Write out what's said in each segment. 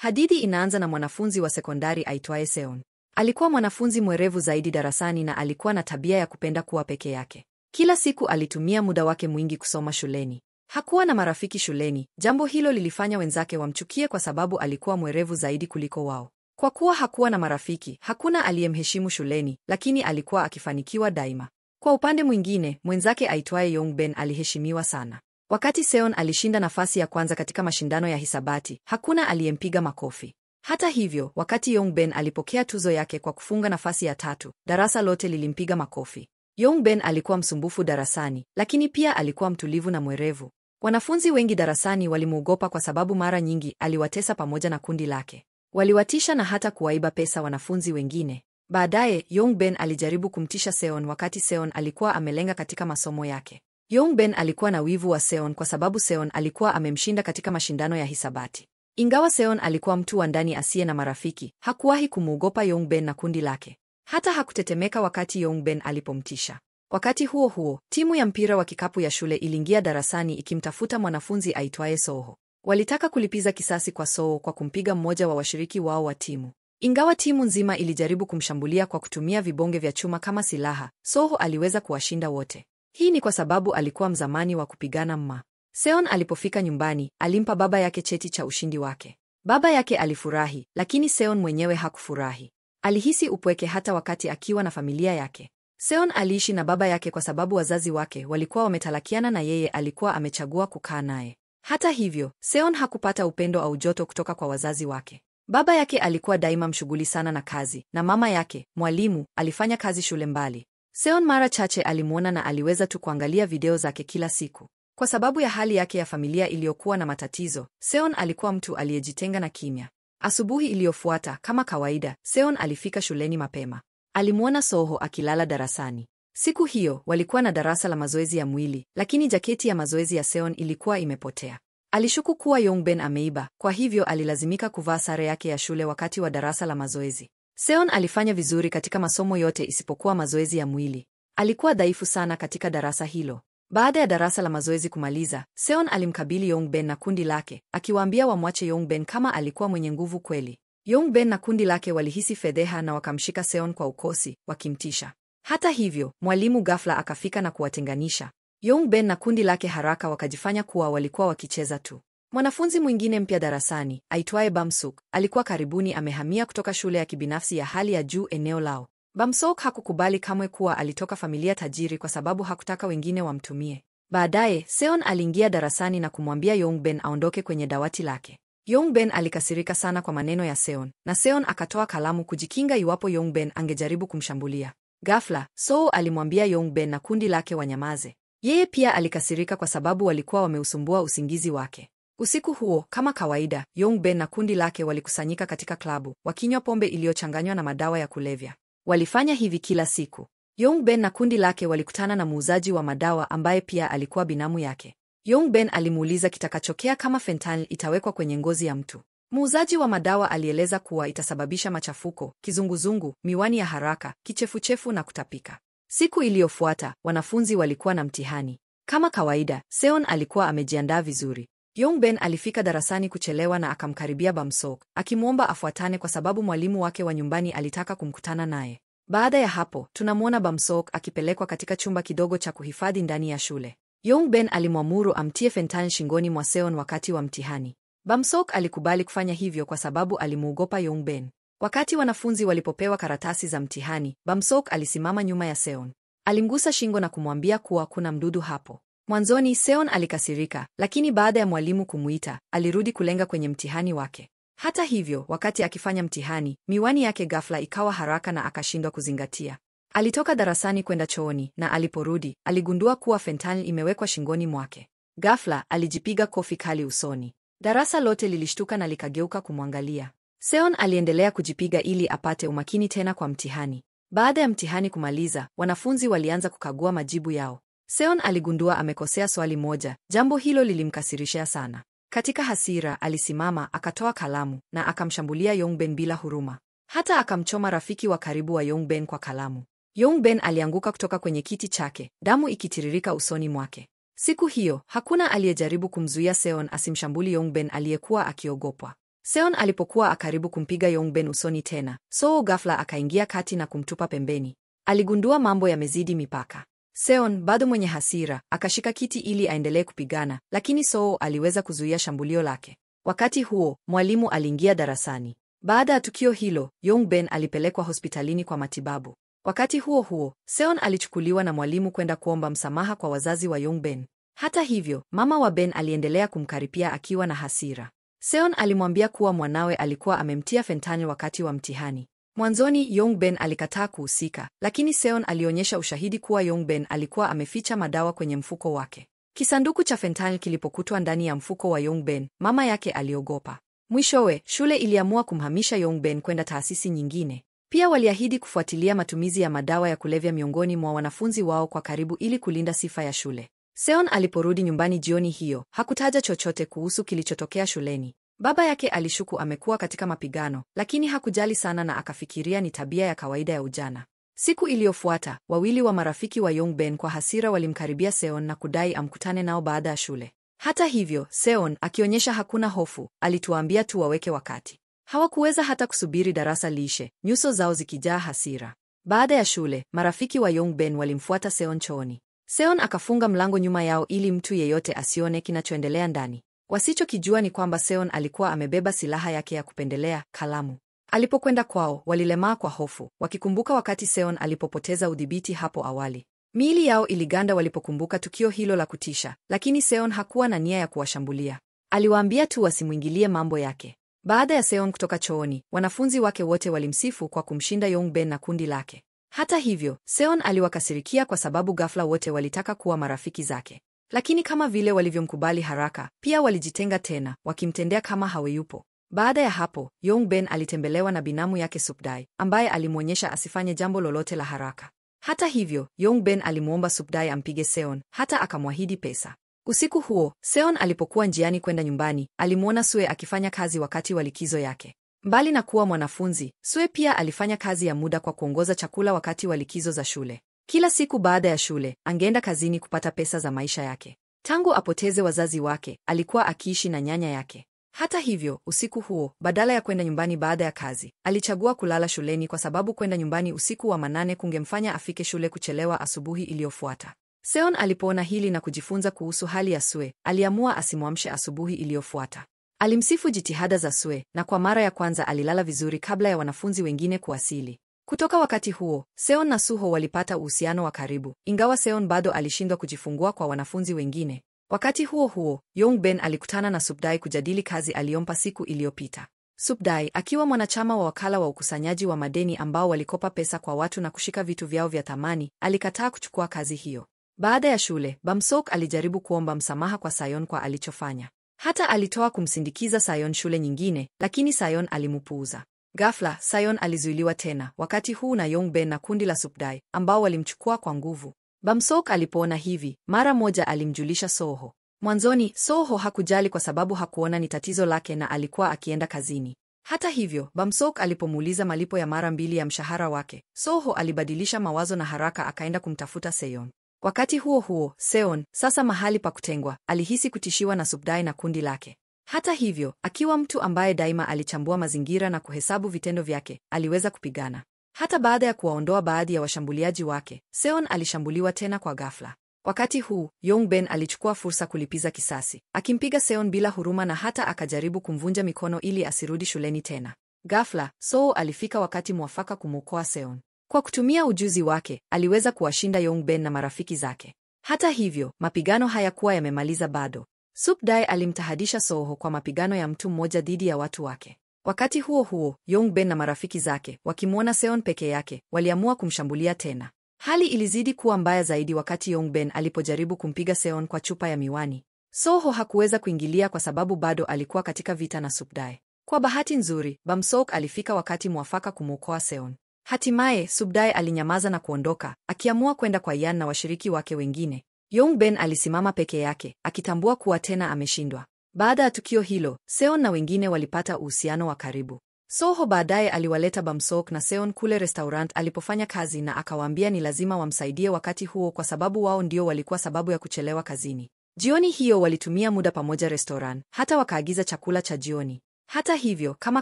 Hadithi inaanza na mwanafunzi wa sekondari aitwaye Seon. Alikuwa mwanafunzi mwerevu zaidi darasani na alikuwa na tabia ya kupenda kuwa peke yake. Kila siku alitumia muda wake mwingi kusoma shuleni. Hakuwa na marafiki shuleni, jambo hilo lilifanya wenzake wamchukie kwa sababu alikuwa mwerevu zaidi kuliko wao. Kwa kuwa hakuwa na marafiki, hakuna aliyemheshimu shuleni, lakini alikuwa akifanikiwa daima. Kwa upande mwingine, mwenzake aitwaye Yongben aliheshimiwa sana. Wakati Seon alishinda nafasi ya kwanza katika mashindano ya hisabati, hakuna aliyempiga makofi. Hata hivyo, wakati Yongben alipokea tuzo yake kwa kufunga nafasi ya 3, darasa lote lilimpiga makofi. Yongben alikuwa msumbufu darasani, lakini pia alikuwa mtulivu na mwerevu. Wanafunzi wengi darasani walimuogopa kwa sababu mara nyingi aliwatesa pamoja na kundi lake. Waliwatisha na hata kuwaiba pesa wanafunzi wengine. Baadaye, Yongben alijaribu kumtisha Seon wakati Seon alikuwa amelenga katika masomo yake. Yongben alikuwa na wivu wa Seon kwa sababu Seon alikuwa amemshinda katika mashindano ya hisabati. Ingawa Seon alikuwa mtu wa ndani asiye na marafiki, hakuwahi kumuogopa Yongben na kundi lake. Hata hakutetemeka wakati Yongben alipomtisha. Wakati huo huo, timu ya mpira wa kikapu ya shule iliingia darasani ikimtafuta mwanafunzi aitwaye Soho. Walitaka kulipiza kisasi kwa Soho kwa kumpiga mmoja wa washiriki wao wa timu. Ingawa timu nzima ilijaribu kumshambulia kwa kutumia vibonge vya chuma kama silaha, Soho aliweza kuwashinda wote. Hii ni kwa sababu alikuwa mzamani wa kupigana mma. Seon alipofika nyumbani, alimpa baba yake cheti cha ushindi wake. Baba yake alifurahi, lakini Seon mwenyewe hakufurahi. Alihisi upweke hata wakati akiwa na familia yake. Seon aliishi na baba yake kwa sababu wazazi wake walikuwa wametalakiana na yeye alikuwa amechagua kukaa naye. Hata hivyo, Seon hakupata upendo au joto kutoka kwa wazazi wake. Baba yake alikuwa daima mshughuli sana na kazi, na mama yake, mwalimu, alifanya kazi shule mbali. Seon mara chache alimuona na aliweza tu kuangalia video zake kila siku. Kwa sababu ya hali yake ya familia iliyokuwa na matatizo, Seon alikuwa mtu aliyejitenga na kimya. Asubuhi iliyofuata, kama kawaida, Seon alifika shuleni mapema. Alimuona Soho akilala darasani. Siku hiyo, walikuwa na darasa la mazoezi ya mwili, lakini jaketi ya mazoezi ya Seon ilikuwa imepotea. Alishuku kuwa Yongben ameiba, kwa hivyo alilazimika kuvaa sare yake ya shule wakati wa darasa la mazoezi. Seon alifanya vizuri katika masomo yote isipokuwa mazoezi ya mwili. Alikuwa dhaifu sana katika darasa hilo. Baada ya darasa la mazoezi kumaliza, Seon alimkabili Yongben na kundi lake, akiwaambia wamwache Yongben kama alikuwa mwenye nguvu kweli. Yongben na kundi lake walihisi fedheha na wakamshika Seon kwa ukosi, wakimtisha. Hata hivyo, mwalimu ghafla akafika na kuwatenganisha. Yongben na kundi lake haraka wakajifanya kuwa walikuwa wakicheza tu. Mwanafunzi mwingine mpya darasani, aitwaye Bamsuk, alikuwa karibuni amehamia kutoka shule ya kibinafsi ya hali ya juu eneo lao. Bamsuk hakukubali kamwe kuwa alitoka familia tajiri kwa sababu hakutaka wengine wamtumie. Baadaye, Seon aliingia darasani na kumwambia Yongben aondoke kwenye dawati lake. Yongben alikasirika sana kwa maneno ya Seon, na Seon akatoa kalamu kujikinga iwapo Yongben angejaribu kumshambulia. Ghafla, Soho alimwambia Yongben na kundi lake wanyamaze. Yeye pia alikasirika kwa sababu walikuwa wameusumbua usingizi wake. Usiku huo, kama kawaida, Yongben na kundi lake walikusanyika katika klabu, wakinywa pombe iliyochanganywa na madawa ya kulevya. Walifanya hivi kila siku. Yongben na kundi lake walikutana na muuzaji wa madawa ambaye pia alikuwa binamu yake. Yongben alimuuliza kitakachotokea kama fentanyl itawekwa kwenye ngozi ya mtu. Muuzaji wa madawa alieleza kuwa itasababisha machafuko, kizunguzungu, miwani ya haraka, kichefuchefu na kutapika. Siku iliyofuata, wanafunzi walikuwa na mtihani. Kama kawaida, Seon alikuwa amejiandaa vizuri. Yongben alifika darasani kuchelewa na akamkaribia Bamsok, akimwomba afuatane kwa sababu mwalimu wake wa nyumbani alitaka kumkutana naye. Baada ya hapo, tunamwona Bamsok akipelekwa katika chumba kidogo cha kuhifadhi ndani ya shule. Yongben alimwamuru amtie fentanyl shingoni mwa Seon wakati wa mtihani. Bamsok alikubali kufanya hivyo kwa sababu alimuogopa Yongben. Wakati wanafunzi walipopewa karatasi za mtihani, Bamsok alisimama nyuma ya Seon. Alimgusa shingo na kumwambia kuwa kuna mdudu hapo. Mwanzoni Seon alikasirika, lakini baada ya mwalimu kumuita, alirudi kulenga kwenye mtihani wake. Hata hivyo, wakati akifanya mtihani, miwani yake ghafla ikawa haraka na akashindwa kuzingatia. Alitoka darasani kwenda chooni, na aliporudi, aligundua kuwa fentanyl imewekwa shingoni mwake. Ghafla, alijipiga kofi kali usoni. Darasa lote lilishtuka na likageuka kumwangalia. Seon aliendelea kujipiga ili apate umakini tena kwa mtihani. Baada ya mtihani kumaliza, wanafunzi walianza kukagua majibu yao. Seon aligundua amekosea swali moja, jambo hilo lilimkasirisha sana. Katika hasira, alisimama, akatoa kalamu, na akamshambulia Yongben bila huruma. Hata akamchoma rafiki wa karibu wa Yongben kwa kalamu. Yongben alianguka kutoka kwenye kiti chake, damu ikitiririka usoni mwake. Siku hiyo, hakuna aliyejaribu kumzuia Seon asimshambuli Yongben aliyekuwa akiogopwa. Seon alipokuwa karibu kumpiga Yongben usoni tena, Soo ghafla akaingia kati na kumtupa pembeni. Aligundua mambo yamezidi mipaka. Seon, bado mwenye hasira, akashika kiti ili aendelee kupigana, lakini Soo aliweza kuzuia shambulio lake. Wakati huo, mwalimu aliingia darasani. Baada ya tukio hilo, Yongben alipelekwa hospitalini kwa matibabu. Wakati huo huo, Seon alichukuliwa na mwalimu kwenda kuomba msamaha kwa wazazi wa Yongben. Hata hivyo, mama wa Ben aliendelea kumkaripia akiwa na hasira. Seon alimwambia kuwa mwanawe alikuwa amemtia fentanyl wakati wa mtihani. Mwanzoni Yongben alikataa kuhusika, lakini Seon alionyesha ushahidi kuwa Yongben alikuwa ameficha madawa kwenye mfuko wake. Kisanduku cha fentanyl kilipokutwa ndani ya mfuko wa Yongben, mama yake aliogopa. Mwishowe, shule iliamua kumhamisha Yongben kwenda taasisi nyingine. Pia waliahidi kufuatilia matumizi ya madawa ya kulevya miongoni mwa wanafunzi wao kwa karibu ili kulinda sifa ya shule. Seon aliporudi nyumbani jioni hiyo, hakutaja chochote kuhusu kilichotokea shuleni. Baba yake alishuku amekuwa katika mapigano, lakini hakujali sana na akafikiria ni tabia ya kawaida ya ujana. Siku iliyofuata, wawili wa marafiki wa Yongben kwa hasira walimkaribia Seon na kudai amkutane nao baada ya shule. Hata hivyo, Seon, akionyesha hakuna hofu, alituambia tu waweke wakati. Hawakuweza hata kusubiri darasa liishe, nyuso zao zikijaa hasira. Baada ya shule, marafiki wa Yongben walimfuata Seon chooni. Seon akafunga mlango nyuma yao ili mtu yeyote asione kinachoendelea ndani. Wasichokijua ni kwamba Seon alikuwa amebeba silaha yake ya kupendelea, kalamu. Alipokwenda kwao, walilemaa kwa hofu, wakikumbuka wakati Seon alipopoteza udhibiti hapo awali. Miili yao iliganda walipokumbuka tukio hilo la kutisha, lakini Seon hakuwa na nia ya kuwashambulia. Aliwaambia tu wasimwingilie mambo yake. Baada ya Seon kutoka chooni, wanafunzi wake wote walimsifu kwa kumshinda Yongben na kundi lake. Hata hivyo, Seon aliwakasirikia kwa sababu ghafla wote walitaka kuwa marafiki zake. Lakini kama vile walivyomkubali haraka, pia walijitenga tena, wakimtendea kama haweyupo. Baada ya hapo, Yongben alitembelewa na binamu yake Supdae, ambaye alimwonyesha asifanye jambo lolote la haraka. Hata hivyo, Yongben alimwomba Supdae ampige Seon, hata akamwahidi pesa. Usiku huo, Seon alipokuwa njiani kwenda nyumbani, alimwona Sue akifanya kazi wakati wa likizo yake. Mbali na kuwa mwanafunzi, Sue pia alifanya kazi ya muda kwa kuongoza chakula wakati wa likizo za shule. Kila siku baada ya shule, angeenda kazini kupata pesa za maisha yake. Tangu apoteze wazazi wake, alikuwa akiishi na nyanya yake. Hata hivyo, usiku huo, badala ya kwenda nyumbani baada ya kazi, alichagua kulala shuleni kwa sababu kwenda nyumbani usiku wa manane kungemfanya afike shule kuchelewa asubuhi iliyofuata. Seon alipoona hili na kujifunza kuhusu hali ya Sue, aliamua asimwamshe asubuhi iliyofuata. Alimsifu jitihada za Sue, na kwa mara ya kwanza alilala vizuri kabla ya wanafunzi wengine kuwasili. Kutoka wakati huo, Seon na Suho walipata uhusiano wa karibu, ingawa Seon bado alishindwa kujifungua kwa wanafunzi wengine. Wakati huo huo, Yongben alikutana na Supdae kujadili kazi aliyompa siku iliyopita. Supdae, akiwa mwanachama wa wakala wa ukusanyaji wa madeni ambao walikopa pesa kwa watu na kushika vitu vyao vya thamani, alikataa kuchukua kazi hiyo. Baada ya shule, Bamsok alijaribu kuomba msamaha kwa Sayon kwa alichofanya. Hata alitoa kumsindikiza Sayon shule nyingine, lakini Sayon alimupuuza. Ghafla, Sayon alizuiliwa tena, wakati huu na Yongben na kundi la Supdae, ambao walimchukua kwa nguvu. Bamsok alipoona hivi, mara moja alimjulisha Soho. Mwanzoni, Soho hakujali kwa sababu hakuona ni tatizo lake na alikuwa akienda kazini. Hata hivyo, Bamsok alipomuuliza malipo ya mara 2 ya mshahara wake, Soho alibadilisha mawazo na haraka akaenda kumtafuta Seon. Wakati huo huo, Seon, sasa mahali pa kutengwa, alihisi kutishiwa na Supdae na kundi lake. Hata hivyo, akiwa mtu ambaye daima alichambua mazingira na kuhesabu vitendo vyake, aliweza kupigana. Hata baada ya kuwaondoa baadhi ya washambuliaji wake, Seon alishambuliwa tena kwa ghafla. Wakati huu, Yongben alichukua fursa kulipiza kisasi, akimpiga Seon bila huruma na hata akajaribu kumvunja mikono ili asirudi shuleni tena. Ghafla, Soo alifika wakati mwafaka kumwokoa Seon. Kwa kutumia ujuzi wake, aliweza kuwashinda Yongben na marafiki zake. Hata hivyo, mapigano hayakuwa yamemaliza bado. Supdae alimtahadisha Soho kwa mapigano ya mtu mmoja dhidi ya watu wake. Wakati huo huo, Yongben na marafiki zake, wakimwona Seon peke yake, waliamua kumshambulia tena. Hali ilizidi kuwa mbaya zaidi wakati Yongben alipojaribu kumpiga Seon kwa chupa ya miwani. Soho hakuweza kuingilia kwa sababu bado alikuwa katika vita na Supdae. Kwa bahati nzuri, Bamsok alifika wakati mwafaka kumwokoa Seon. Hatimaye, Supdae alinyamaza na kuondoka, akiamua kwenda kwa Yan na washiriki wake wengine. Yongben alisimama peke yake, akitambua kuwa tena ameshindwa. Baada ya tukio hilo, Seon na wengine walipata uhusiano wa karibu. Soho baadaye aliwaleta Bamsok na Seon kule restaurant alipofanya kazi na akawaambia ni lazima wamsaidie wakati huo kwa sababu wao ndio walikuwa sababu ya kuchelewa kazini. Jioni hiyo walitumia muda pamoja restaurant, hata wakaagiza chakula cha jioni. Hata hivyo, kama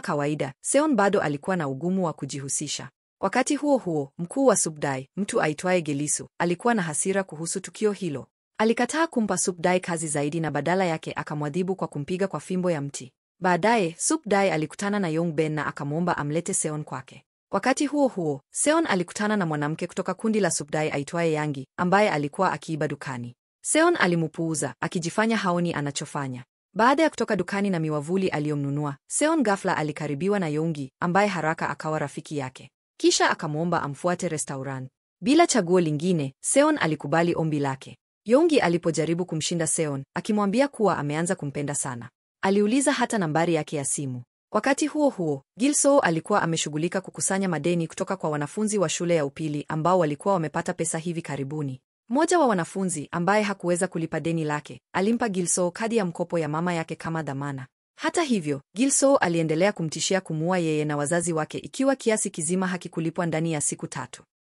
kawaida, Seon bado alikuwa na ugumu wa kujihusisha. Wakati huo huo, mkuu wa Supdai, mtu aitwaye Gelisu, alikuwa na hasira kuhusu tukio hilo. Alikataa kumpa Supdai kazi zaidi na badala yake akamwadhibu kwa kumpiga kwa fimbo ya mti. Baadaye, Supdai alikutana na Yongben na akamwomba amlete Seon kwake. Wakati huo huo, Seon alikutana na mwanamke kutoka kundi la Supdai aitwaye Yangi, ambaye alikuwa akiiba dukani. Seon alimupuuza, akijifanya haoni anachofanya. Baada ya kutoka dukani na miwavuli aliyomnunua, Seon ghafla alikaribiwa na Yongi, ambaye haraka akawa rafiki yake. Kisha akamwomba amfuate restaurant. Bila chaguo lingine, Seon alikubali ombi lake. Yongi alipojaribu kumshinda Seon, akimwambia kuwa ameanza kumpenda sana, aliuliza hata nambari yake ya simu. Wakati huo huo, Gilsoo alikuwa ameshughulika kukusanya madeni kutoka kwa wanafunzi wa shule ya upili ambao walikuwa wamepata pesa hivi karibuni. Mmoja wa wanafunzi ambaye hakuweza kulipa deni lake, alimpa Gilsoo kadi ya mkopo ya mama yake kama dhamana. Hata hivyo, Gilsoo aliendelea kumtishia kumuua yeye na wazazi wake ikiwa kiasi kizima hakikulipwa ndani ya siku 3.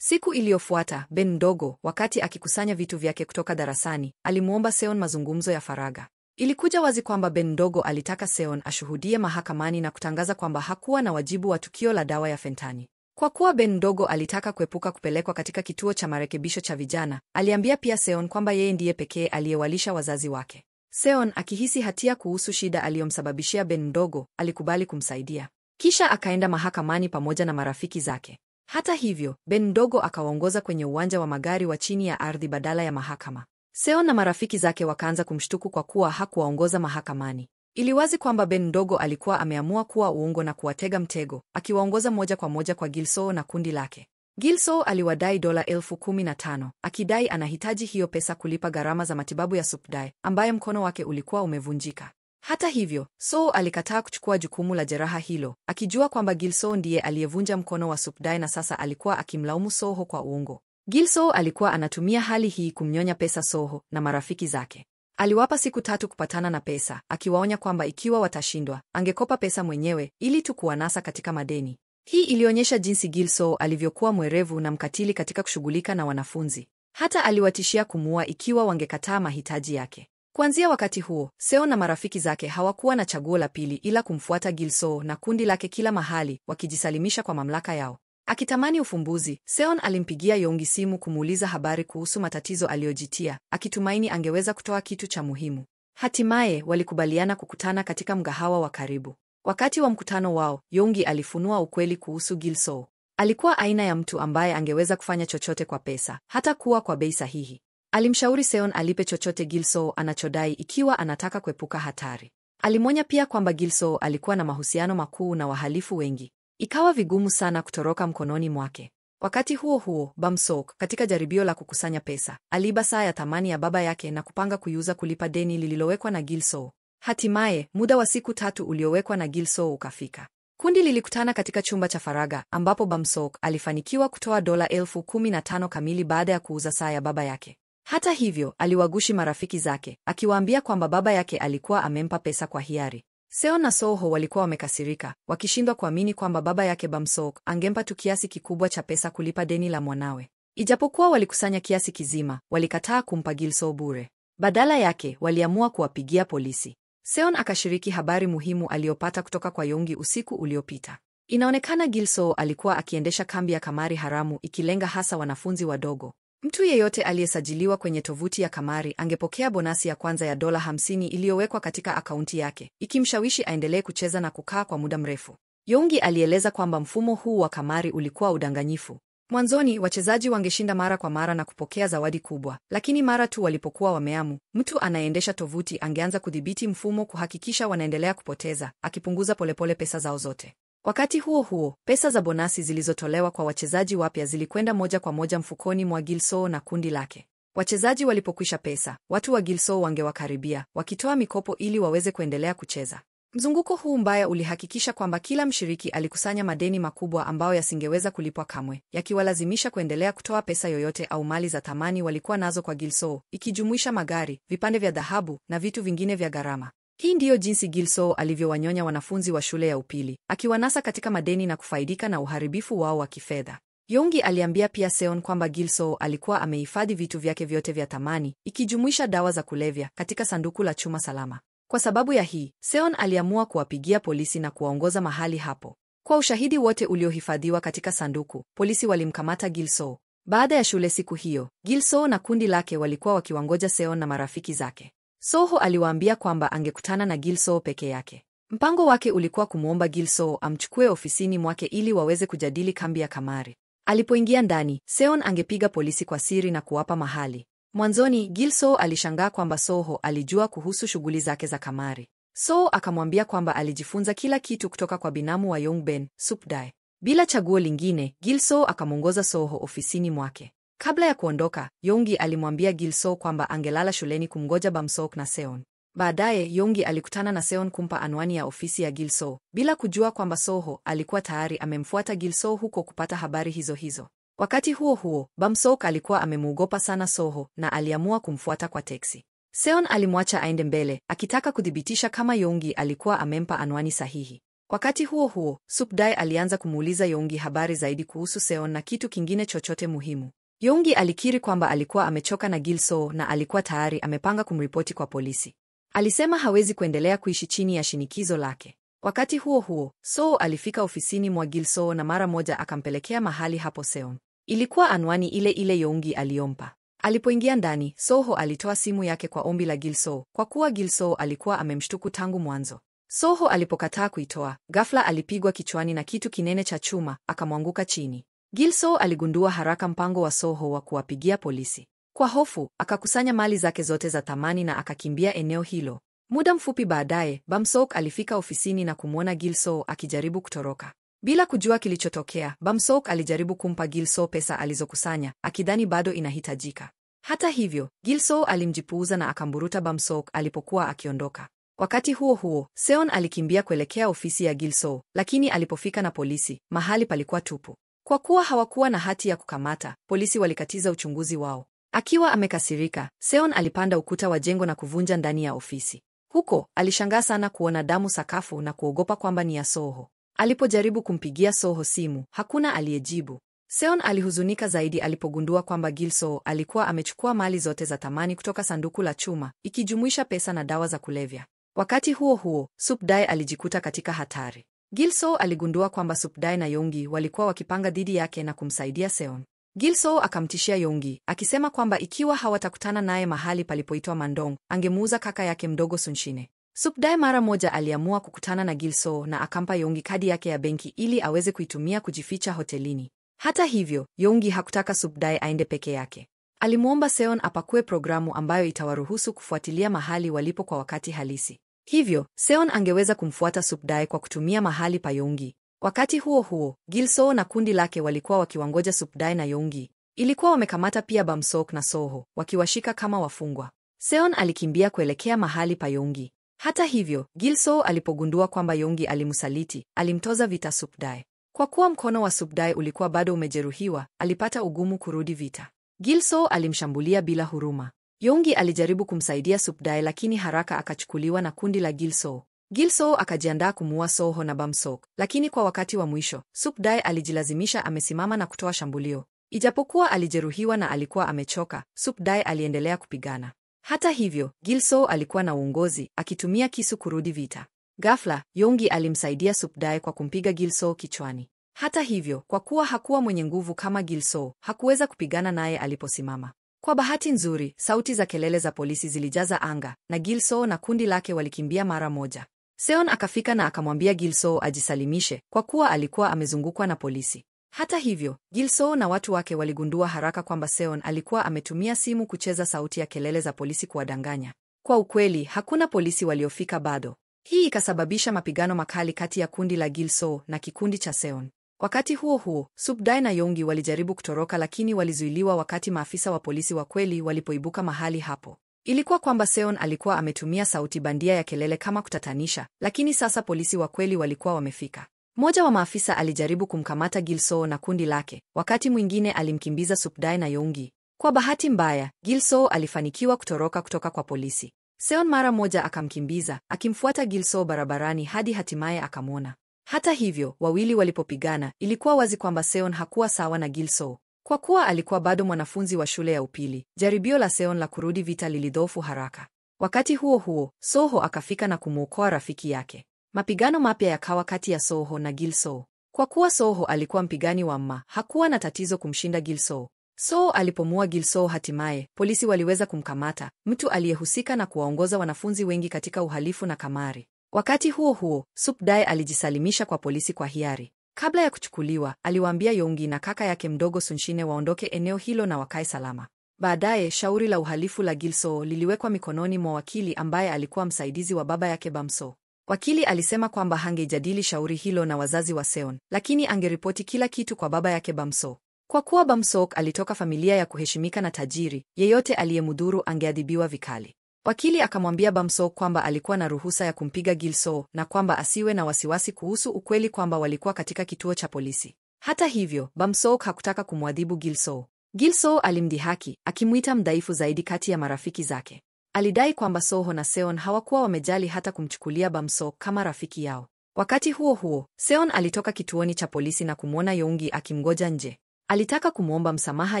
Siku iliyofuata, Ben mdogo, wakati akikusanya vitu vyake kutoka darasani, alimuomba Seon mazungumzo ya faragha. Ilikuja wazi kwamba Ben mdogo alitaka Seon ashuhudie mahakamani na kutangaza kwamba hakuwa na wajibu wa tukio la dawa ya fentani. Kwa kuwa Ben mdogo alitaka kuepuka kupelekwa katika kituo cha marekebisho cha vijana, aliambia pia Seon kwamba yeye ndiye pekee aliyewalisha wazazi wake. Seon, akihisi hatia kuhusu shida aliyomsababishia Ben mdogo, alikubali kumsaidia. Kisha akaenda mahakamani pamoja na marafiki zake. Hata hivyo, Ben mdogo akawaongoza kwenye uwanja wa magari wa chini ya ardhi badala ya mahakama. Seon na marafiki zake wakaanza kumshtuku kwa kuwa hakuwaongoza mahakamani. Iliwazi kwamba Ben mdogo alikuwa ameamua kuwa uongo na kuwatega mtego, akiwaongoza moja kwa moja kwa Gilsoo na kundi lake. Gilsoo aliwadai $15,000, akidai anahitaji hiyo pesa kulipa gharama za matibabu ya Supdai, ambaye mkono wake ulikuwa umevunjika. Hata hivyo, Soo alikataa kuchukua jukumu la jeraha hilo, akijua kwamba Gilsoo ndiye aliyevunja mkono wa Supdai na sasa alikuwa akimlaumu Soo kwa uongo. Gilsoo alikuwa anatumia hali hii kumnyonya pesa Soo na marafiki zake. Aliwapa siku 3 kupatana na pesa, akiwaonya kwamba ikiwa watashindwa, angekopa pesa mwenyewe ili tu kuwanasa katika madeni. Hii ilionyesha jinsi Gilsoo alivyokuwa mwerevu na mkatili katika kushughulika na wanafunzi. Hata aliwatishia kumuua ikiwa wangekataa mahitaji yake. Kuanzia wakati huo, Seo na marafiki zake hawakuwa na chaguo la pili ila kumfuata Gilsoo na kundi lake kila mahali, wakijisalimisha kwa mamlaka yao. Akitamani ufumbuzi, Seon alimpigia Yongi simu kumuuliza habari kuhusu matatizo aliyojitia, akitumaini angeweza kutoa kitu cha muhimu. Hatimaye walikubaliana kukutana katika mgahawa wa karibu. Wakati wa mkutano wao, Yongi alifunua ukweli kuhusu Gilsoo. Alikuwa aina ya mtu ambaye angeweza kufanya chochote kwa pesa, hata kuwa kwa bei sahihi. Alimshauri Seon alipe chochote Gilsoo anachodai ikiwa anataka kuepuka hatari. Alimwonya pia kwamba Gilsoo alikuwa na mahusiano makuu na wahalifu wengi. Ikawa vigumu sana kutoroka mkononi mwake. Wakati huo huo, Bamsok, katika jaribio la kukusanya pesa, aliiba saa ya thamani ya baba yake na kupanga kuiuza kulipa deni lililowekwa na Gilsoo. Hatimaye, muda wa siku 3 uliowekwa na Gilsoo ukafika. Kundi lilikutana katika chumba cha faragha ambapo Bamsok alifanikiwa kutoa $15,000 kamili baada ya kuuza saa ya baba yake. Hata hivyo, aliwagushi marafiki zake, akiwaambia kwamba baba yake alikuwa amempa pesa kwa hiari. Seo na Soho walikuwa wamekasirika, wakishindwa kuamini kwamba baba yake Bamsok angempa tu kiasi kikubwa cha pesa kulipa deni la mwanawe. Ijapokuwa walikusanya kiasi kizima, walikataa kumpa Gilsoo bure. Badala yake, waliamua kuwapigia polisi. Seon akashiriki habari muhimu aliyopata kutoka kwa Yongi usiku uliopita. Inaonekana Gilsoo alikuwa akiendesha kambi ya kamari haramu ikilenga hasa wanafunzi wadogo. Mtu yeyote aliyesajiliwa kwenye tovuti ya kamari angepokea bonasi ya kwanza ya $50 iliyowekwa katika akaunti yake, ikimshawishi aendelee kucheza na kukaa kwa muda mrefu. Yongi alieleza kwamba mfumo huu wa kamari ulikuwa udanganyifu. Mwanzoni, wachezaji wangeshinda mara kwa mara na kupokea zawadi kubwa, lakini mara tu walipokuwa wameamu, mtu anayeendesha tovuti angeanza kudhibiti mfumo kuhakikisha wanaendelea kupoteza, akipunguza polepole pesa zao zote. Wakati huo huo, pesa za bonasi zilizotolewa kwa wachezaji wapya zilikwenda moja kwa moja mfukoni mwa Gilsoo na kundi lake. Wachezaji walipokwisha pesa, watu wa Gilsoo wangewakaribia, wakitoa mikopo ili waweze kuendelea kucheza. Mzunguko huu mbaya ulihakikisha kwamba kila mshiriki alikusanya madeni makubwa ambayo yasingeweza kulipwa kamwe, yakiwalazimisha kuendelea kutoa pesa yoyote au mali za thamani walikuwa nazo kwa Gilsoo, ikijumuisha magari, vipande vya dhahabu na vitu vingine vya gharama. Hii ndiyo jinsi Gilsoo alivyowanyonya wanafunzi wa shule ya upili, akiwanasa katika madeni na kufaidika na uharibifu wao wa kifedha. Yongi aliambia pia Seon kwamba Gilsoo alikuwa amehifadhi vitu vyake vyote vya thamani, ikijumuisha dawa za kulevya, katika sanduku la chuma salama. Kwa sababu ya hii, Seon aliamua kuwapigia polisi na kuwaongoza mahali hapo. Kwa ushahidi wote uliohifadhiwa katika sanduku, polisi walimkamata Gil-soo. Baada ya shule siku hiyo, Gil-soo na kundi lake walikuwa wakiwangoja Seon na marafiki zake. Soho aliwaambia kwamba angekutana na Gil-soo peke yake. Mpango wake ulikuwa kumwomba Gil-soo amchukue ofisini mwake ili waweze kujadili kambi ya kamari. Alipoingia ndani, Seon angepiga polisi kwa siri na kuwapa mahali. Mwanzoni, Gil-soo alishangaa kwamba Soho alijua kuhusu shughuli zake za kamari. Soho akamwambia kwamba alijifunza kila kitu kutoka kwa binamu wa Yongbin, Supdae. Bila chaguo lingine, Gil-soo akamwongoza Soho ofisini mwake. Kabla ya kuondoka, Yongi alimwambia Gil-soo kwamba angelala shuleni kumgoja Bamseok na Seon. Baadaye, Yongi alikutana na Seon kumpa anwani ya ofisi ya Gil-soo, bila kujua kwamba Soho alikuwa tayari amemfuata Gil-soo huko kupata habari hizo. Wakati huo huo, Bamseok alikuwa amemuogopa sana Soho na aliamua kumfuata kwa teksi. Seon alimwacha aende mbele, akitaka kuthibitisha kama Yongi alikuwa amempa anwani sahihi. Wakati huo huo, Supdae alianza kumuuliza Yongi habari zaidi kuhusu Seon na kitu kingine chochote muhimu. Yongi alikiri kwamba alikuwa amechoka na Gil-soo na alikuwa tayari amepanga kumripoti kwa polisi. Alisema hawezi kuendelea kuishi chini ya shinikizo lake. Wakati huo huo, Soho alifika ofisini mwa Gil-soo na mara moja akampelekea mahali hapo Seon. Ilikuwa anwani ile ile Yongi aliompa. Alipoingia ndani, Soho alitoa simu yake kwa ombi la Gil-soo, kwa kuwa Gil-soo alikuwa amemshtuku tangu mwanzo. Soho alipokataa kuitoa, ghafla alipigwa kichwani na kitu kinene cha chuma, akamwanguka chini. Gil-soo aligundua haraka mpango wa Soho wa kuwapigia polisi. Kwa hofu, akakusanya mali zake zote za thamani na akakimbia eneo hilo. Muda mfupi baadaye, Bamseok alifika ofisini na kumwona Gil-soo akijaribu kutoroka. Bila kujua kilichotokea, Bamseok alijaribu kumpa Gil-soo pesa alizokusanya, akidhani bado inahitajika. Hata hivyo, Gil-soo alimjipuuza na akamburuta Bamseok alipokuwa akiondoka. Wakati huo huo, Seon alikimbia kuelekea ofisi ya Gil-soo, lakini alipofika na polisi, mahali palikuwa tupu. Kwa kuwa hawakuwa na hati ya kukamata, polisi walikatiza uchunguzi wao. Akiwa amekasirika, Seon alipanda ukuta wa jengo na kuvunja ndani ya ofisi. Huko, alishangaa sana kuona damu sakafu na kuogopa kwamba ni ya Soho. Alipojaribu kumpigia Soho simu, hakuna aliyejibu. Seon alihuzunika zaidi alipogundua kwamba Gil-soo alikuwa amechukua mali zote za thamani kutoka sanduku la chuma, ikijumuisha pesa na dawa za kulevya. Wakati huo huo, Supdae alijikuta katika hatari. Gil-soo aligundua kwamba Supdae na Yongi walikuwa wakipanga dhidi yake na kumsaidia Seon. Gil-soo akamtishia Yongi, akisema kwamba ikiwa hawatakutana naye mahali palipoitwa Mandong, angemuuza kaka yake mdogo Sunshine. Supdae mara moja aliamua kukutana na Gil-soo na akampa Yongi kadi yake ya benki ili aweze kuitumia kujificha hotelini. Hata hivyo, Yongi hakutaka Supdae aende peke yake. Alimwomba Seon apakue programu ambayo itawaruhusu kufuatilia mahali walipo kwa wakati halisi. Hivyo, Seon angeweza kumfuata Supdae kwa kutumia mahali pa Yongi. Wakati huo huo, Gil-soo na kundi lake walikuwa wakiwangoja Supdae na Yongi. Ilikuwa wamekamata pia Bamseok na Soho, wakiwashika kama wafungwa. Seon alikimbia kuelekea mahali pa Yongi. Hata hivyo, Gil-soo alipogundua kwamba Yongi alimsaliti, alimtoza vita Supdae. Kwa kuwa mkono wa Supdae ulikuwa bado umejeruhiwa, alipata ugumu kurudi vita. Gil-soo alimshambulia bila huruma. Yongi alijaribu kumsaidia Supdae lakini haraka akachukuliwa na kundi la Gil-soo. Gil-soo akajiandaa kumuua Soho na Bamseok, lakini kwa wakati wa mwisho, Supdae alijilazimisha amesimama na kutoa shambulio. Ijapokuwa alijeruhiwa na alikuwa amechoka, Supdae aliendelea kupigana. Hata hivyo, Gil-soo alikuwa na uongozi, akitumia kisu kurudi vita. Ghafla, Yongi alimsaidia Supdae kwa kumpiga Gil-soo kichwani. Hata hivyo, kwa kuwa hakuwa mwenye nguvu kama Gil-soo, hakuweza kupigana naye aliposimama. Kwa bahati nzuri, sauti za kelele za polisi zilijaza anga, na Gil-soo na kundi lake walikimbia mara moja. Seon akafika na akamwambia Gil-soo ajisalimishe, kwa kuwa alikuwa amezungukwa na polisi. Hata hivyo, Gil-soo na watu wake waligundua haraka kwamba Seon alikuwa ametumia simu kucheza sauti ya kelele za polisi kuwadanganya. Kwa ukweli, hakuna polisi waliofika bado. Hii ikasababisha mapigano makali kati ya kundi la Gil-soo na kikundi cha Seon. Wakati huo huo, Supdae na Yongi walijaribu kutoroka lakini walizuiliwa wakati maafisa wa polisi wa kweli walipoibuka mahali hapo. Ilikuwa kwamba Seon alikuwa ametumia sauti bandia ya kelele kama kutatanisha, lakini sasa polisi wa kweli walikuwa wamefika. Mmoja wa maafisa alijaribu kumkamata Gil-soo na kundi lake, wakati mwingine alimkimbiza Supdae na Yongi. Kwa bahati mbaya, Gil-soo alifanikiwa kutoroka kutoka kwa polisi. Seon mara moja akamkimbiza, akimfuata Gil-soo barabarani hadi hatimaye akamwona. Hata hivyo, wawili walipopigana, ilikuwa wazi kwamba Seon hakuwa sawa na Gil-soo. Kwa kuwa alikuwa bado mwanafunzi wa shule ya upili, jaribio la Seon la kurudi vita lilidhoofu haraka. Wakati huo huo, Soho akafika na kumwokoa rafiki yake. Mapigano mapya yakawa kati ya Soho na Gilso. Kwa kuwa Soho alikuwa mpigani wa mma, hakuwa na tatizo kumshinda Gilso. Soho alipomua Gilso, hatimaye polisi waliweza kumkamata, mtu aliyehusika na kuwaongoza wanafunzi wengi katika uhalifu na kamari. Wakati huo huo, Supdae alijisalimisha kwa polisi kwa hiari. Kabla ya kuchukuliwa, aliwaambia Yongi na kaka yake mdogo Sunshine waondoke eneo hilo na wakae salama. Baadaye, shauri la uhalifu la Gilso liliwekwa mikononi mwa wakili ambaye alikuwa msaidizi wa baba yake Bamso. Wakili alisema kwamba hangejadili shauri hilo na wazazi wa Seon, lakini angeripoti kila kitu kwa baba yake Bamso. Kwa kuwa Bamsok alitoka familia ya kuheshimika na tajiri, yeyote aliyemdhuru angeadhibiwa vikali. Wakili akamwambia Bamsok kwamba alikuwa na ruhusa ya kumpiga Gilso na kwamba asiwe na wasiwasi kuhusu ukweli kwamba walikuwa katika kituo cha polisi. Hata hivyo, Bamsok hakutaka kumwadhibu Gilso. Gilso alimdhihaki, akimuita mdhaifu zaidi kati ya marafiki zake. Alidai kwamba Soho na Seon hawakuwa wamejali hata kumchukulia Bamsok kama rafiki yao. Wakati huo huo, Seon alitoka kituoni cha polisi na kumwona Yongi akimgoja nje. Alitaka kumwomba msamaha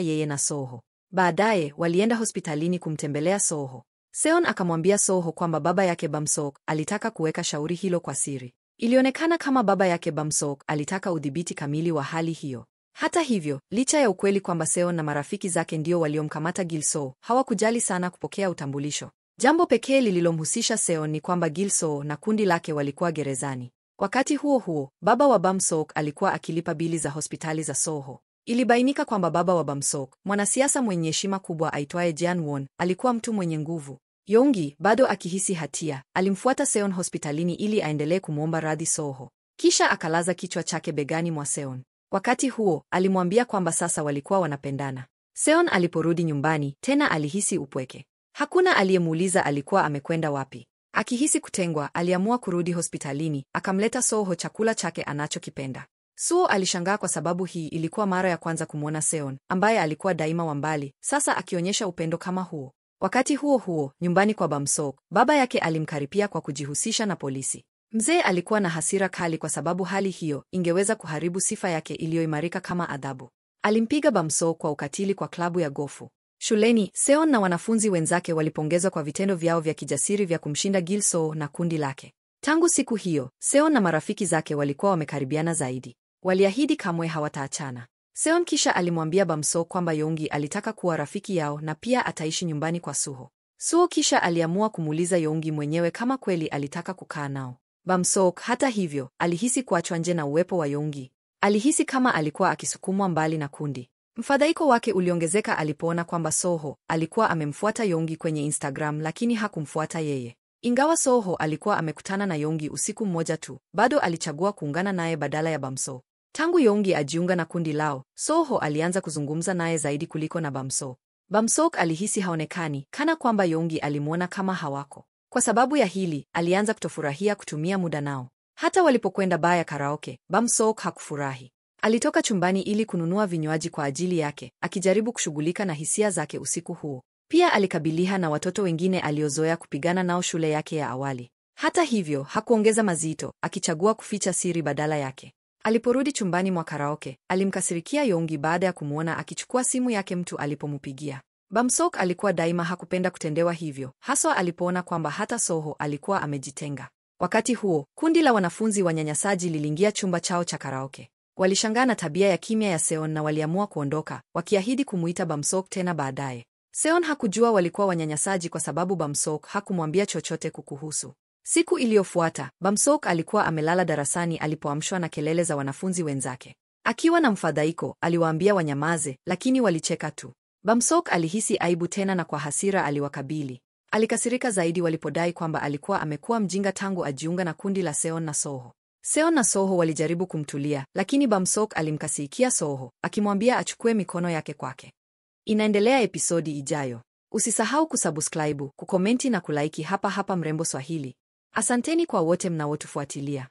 yeye na Soho. Baadaye, walienda hospitalini kumtembelea Soho. Seon akamwambia Soho kwamba baba yake Bamsok alitaka kuweka shauri hilo kwa siri. Ilionekana kama baba yake Bamsok alitaka udhibiti kamili wa hali hiyo. Hata hivyo, licha ya ukweli kwamba Seon na marafiki zake ndio waliomkamata Gilso, hawakujali sana kupokea utambulisho. Jambo pekee lililomhusisha Seon ni kwamba Gilso na kundi lake walikuwa gerezani. Wakati huo huo, baba wa Bamsok alikuwa akilipa bili za hospitali za Soho. Ilibainika kwamba baba wa Bamsok, mwanasiasa mwenye heshima kubwa aitwaye Jean Won, alikuwa mtu mwenye nguvu. Yongi, bado akihisi hatia, alimfuata Seon hospitalini ili aendelee kumwomba radhi Soho. Kisha akalaza kichwa chake begani mwa Seon. Wakati huo, alimwambia kwamba sasa walikuwa wanapendana. Seon aliporudi nyumbani, tena alihisi upweke. Hakuna aliyemuuliza alikuwa amekwenda wapi. Akihisi kutengwa, aliamua kurudi hospitalini, akamleta Soho chakula chake anachokipenda. Suo alishangaa kwa sababu hii ilikuwa mara ya kwanza kumwona Seon, ambaye alikuwa daima wa mbali, sasa akionyesha upendo kama huo. Wakati huo huo, nyumbani kwa Bamsok, baba yake alimkaripia kwa kujihusisha na polisi. Mzee alikuwa na hasira kali kwa sababu hali hiyo ingeweza kuharibu sifa yake iliyoimarika kama adhabu. Alimpiga Bamsok kwa ukatili kwa klabu ya gofu. Shuleni, Seon na wanafunzi wenzake walipongezwa kwa vitendo vyao vya kijasiri vya kumshinda Gilso na kundi lake. Tangu siku hiyo, Seon na marafiki zake walikuwa wamekaribiana zaidi. Waliahidi kamwe hawataachana. Seon kisha alimwambia Bamsok kwamba Yongi alitaka kuwa rafiki yao na pia ataishi nyumbani kwa Suho. Suho kisha aliamua kumuuliza Yongi mwenyewe kama kweli alitaka kukaa nao. Bamsok, hata hivyo, alihisi kuachwa nje na uwepo wa Yongi. Alihisi kama alikuwa akisukumwa mbali na kundi. Mfadhaiko wake uliongezeka alipoona kwamba Soho alikuwa amemfuata Yongi kwenye Instagram lakini hakumfuata yeye. Ingawa Soho alikuwa amekutana na Yongi usiku mmoja tu, bado alichagua kuungana naye badala ya Bamso. Tangu Yongi ajiunga na kundi lao, Soho alianza kuzungumza naye zaidi kuliko na Bamso. Bamsok alihisi haonekani, kana kwamba Yongi alimwona kama hawako. Kwa sababu ya hili, alianza kutofurahia kutumia muda nao. Hata walipokwenda baa ya karaoke, Bamsok hakufurahi. Alitoka chumbani ili kununua vinywaji kwa ajili yake, akijaribu kushughulika na hisia zake usiku huo. Pia alikabiliana na watoto wengine aliozoea kupigana nao shule yake ya awali. Hata hivyo, hakuongeza mazito, akichagua kuficha siri badala yake. Aliporudi chumbani mwa karaoke, alimkasirikia Yongi baada ya kumwona akichukua simu yake mtu alipomupigia. Bamsok alikuwa daima hakupenda kutendewa hivyo, haswa alipoona kwamba hata Soho alikuwa amejitenga. Wakati huo, kundi la wanafunzi wanyanyasaji liliingia chumba chao cha karaoke. Walishangaa na tabia ya kimya ya Seon na waliamua kuondoka, wakiahidi kumuita Bamsok tena baadaye. Seon hakujua walikuwa wanyanyasaji kwa sababu Bamsok hakumwambia chochote kukuhusu. Siku iliyofuata, Bamsok alikuwa amelala darasani alipoamshwa na kelele za wanafunzi wenzake. Akiwa na mfadhaiko, aliwaambia wanyamaze, lakini walicheka tu. Bamsok alihisi aibu tena na kwa hasira aliwakabili. Alikasirika zaidi walipodai kwamba alikuwa amekuwa mjinga tangu ajiunga na kundi la Seon na Soho. Seon na Soho walijaribu kumtulia, lakini Bamsok alimkasirikia Soho, akimwambia achukue mikono yake kwake. Inaendelea episodi ijayo. Usisahau kusubscribe, kukomenti na kulaiki hapa Mrembo Swahili. Asanteni kwa wote mnaotufuatilia.